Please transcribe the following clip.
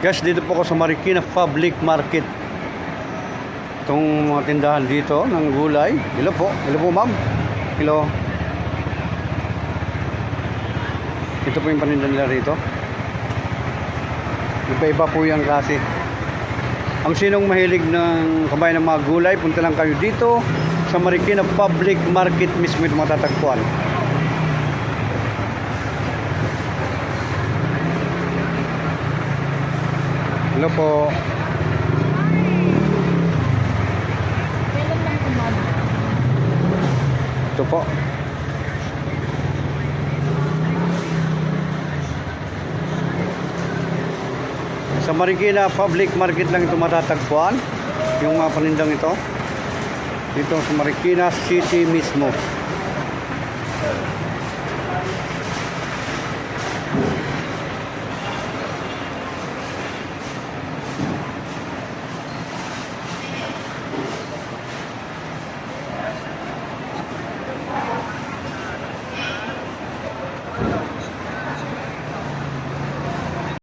Guys, dito po ako sa Marikina Public Market. Itong mga tindahan dito ng gulay. Hello po. Hello po, ma'am. Hello. Ito po yung paninda nila rito. Iba-iba po yan kasi. Ang sinong mahilig ng kumain ng mga gulay, punta lang kayo dito sa Marikina Public Market mismo ito matatagpuan. Hello po. Ito po. Sa Marikina Public Market lang ito matatagpuan. Yung mga panindang ito. Dito sa Marikina City mismo.